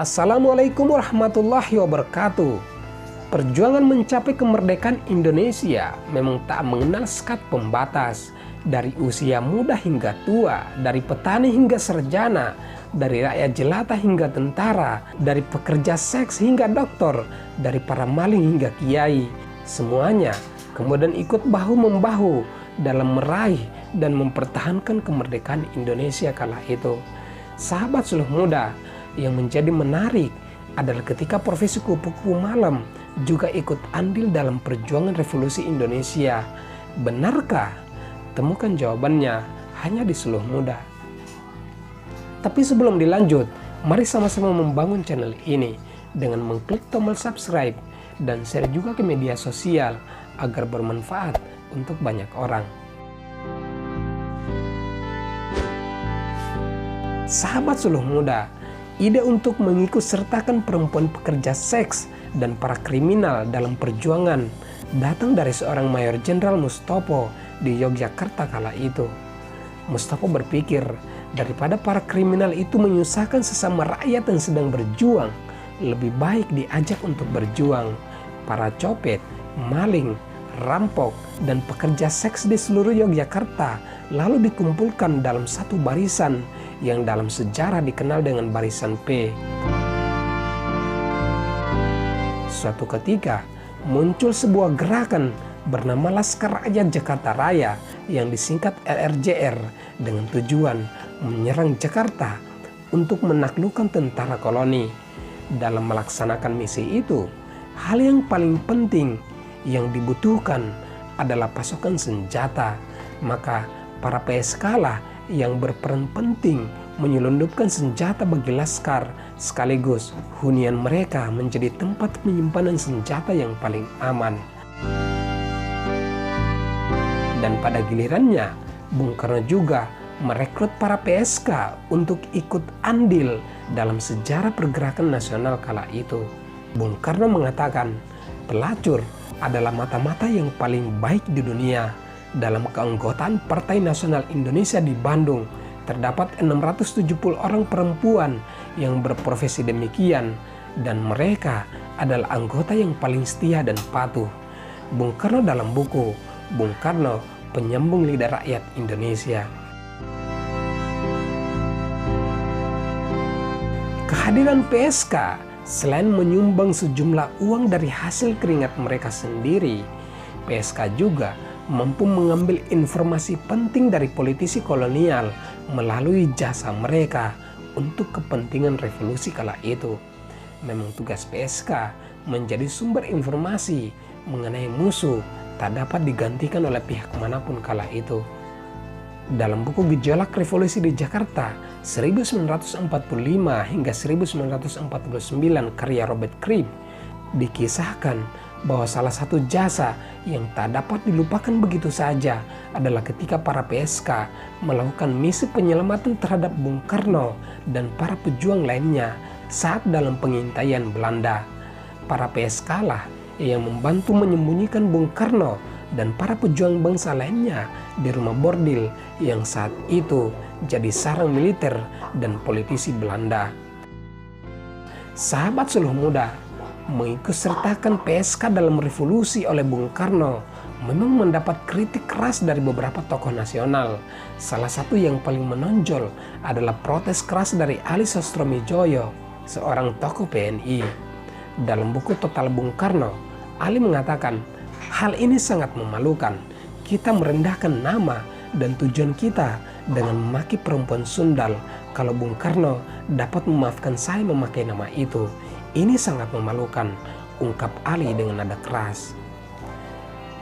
Assalamualaikum warahmatullahi wabarakatuh. Perjuangan mencapai kemerdekaan Indonesia memang tak mengenal sekat pembatas. Dari usia muda hingga tua, dari petani hingga sarjana, dari rakyat jelata hingga tentara, dari pekerja seks hingga dokter, dari para maling hingga kiai. Semuanya kemudian ikut bahu-membahu dalam meraih dan mempertahankan kemerdekaan Indonesia kala itu. Sahabat Suluh Muda, yang menjadi menarik adalah ketika Profesi Kupu-Kupu Malam juga ikut andil dalam perjuangan revolusi Indonesia. Benarkah? Temukan jawabannya hanya di Suluh Muda. Tapi sebelum dilanjut, mari sama-sama membangun channel ini dengan mengklik tombol subscribe dan share juga ke media sosial agar bermanfaat untuk banyak orang. Sahabat Suluh Muda, ide untuk mengikut sertakan perempuan pekerja seks dan para kriminal dalam perjuangan datang dari seorang Mayor Jenderal Mustopo di Yogyakarta kala itu. Mustopo berpikir, daripada para kriminal itu menyusahkan sesama rakyat yang sedang berjuang, lebih baik diajak untuk berjuang. Para copet, maling, rampok, dan pekerja seks di seluruh Yogyakarta lalu dikumpulkan dalam satu barisan yang dalam sejarah dikenal dengan Barisan P. Suatu ketika muncul sebuah gerakan bernama Laskar Rakyat Jakarta Raya yang disingkat LRJR dengan tujuan menyerang Jakarta untuk menaklukkan tentara koloni. Dalam melaksanakan misi itu, hal yang paling penting yang dibutuhkan adalah pasokan senjata. Maka para PSK lah yang berperan penting menyelundupkan senjata bagi Laskar, sekaligus hunian mereka menjadi tempat penyimpanan senjata yang paling aman. Dan pada gilirannya, Bung Karno juga merekrut para PSK untuk ikut andil dalam sejarah pergerakan nasional kala itu. Bung Karno mengatakan, pelacur adalah mata-mata yang paling baik di dunia. Dalam keanggotaan Partai Nasional Indonesia di Bandung, terdapat 670 orang perempuan yang berprofesi demikian, dan mereka adalah anggota yang paling setia dan patuh. Bung Karno dalam buku Bung Karno, Penyambung Lidah Rakyat Indonesia. Kehadiran PSK selain menyumbang sejumlah uang dari hasil keringat mereka sendiri, PSK juga mampu mengambil informasi penting dari politisi kolonial melalui jasa mereka untuk kepentingan revolusi kala itu. Memang tugas PSK menjadi sumber informasi mengenai musuh tak dapat digantikan oleh pihak manapun kala itu. Dalam buku Gejolak Revolusi di Jakarta 1945 hingga 1949 karya Robert Cribb, dikisahkan bahwa salah satu jasa yang tak dapat dilupakan begitu saja adalah ketika para PSK melakukan misi penyelamatan terhadap Bung Karno dan para pejuang lainnya saat dalam pengintaian Belanda. Para PSK lah yang membantu menyembunyikan Bung Karno dan para pejuang bangsa lainnya di rumah bordil yang saat itu jadi sarang militer dan politisi Belanda. Sahabat Suluh Muda, mengikut sertakan PSK dalam revolusi oleh Bung Karno memang mendapat kritik keras dari beberapa tokoh nasional. Salah satu yang paling menonjol adalah protes keras dari Ali Sostromijoyo, seorang tokoh PNI. Dalam buku Total Bung Karno, Ali mengatakan, hal ini sangat memalukan. Kita merendahkan nama dan tujuan kita dengan memaki perempuan sundal. Kalau Bung Karno dapat memaafkan saya memakai nama itu, ini sangat memalukan, ungkap Ali dengan nada keras.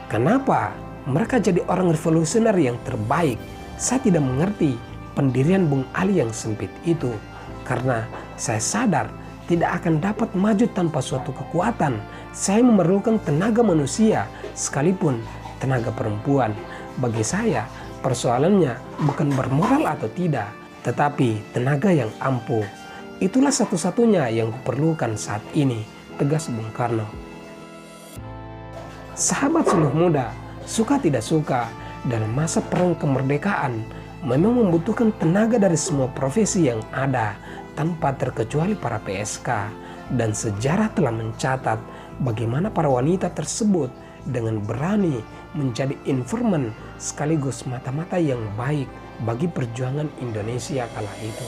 Kenapa mereka jadi orang revolusioner yang terbaik? Saya tidak mengerti pendirian Bung Ali yang sempit itu, karena saya sadar tidak akan dapat maju tanpa suatu kekuatan. Saya memerlukan tenaga manusia, sekalipun tenaga perempuan. Bagi saya, persoalannya bukan bermoral atau tidak, tetapi tenaga yang ampuh. Itulah satu-satunya yang kuperlukan saat ini, tegas Bung Karno. Sahabat Suluh Muda, suka tidak suka, dalam masa perang kemerdekaan, memang membutuhkan tenaga dari semua profesi yang ada, tanpa terkecuali para PSK. Dan sejarah telah mencatat bagaimana para wanita tersebut dengan berani menjadi informan sekaligus mata-mata yang baik bagi perjuangan Indonesia kala itu.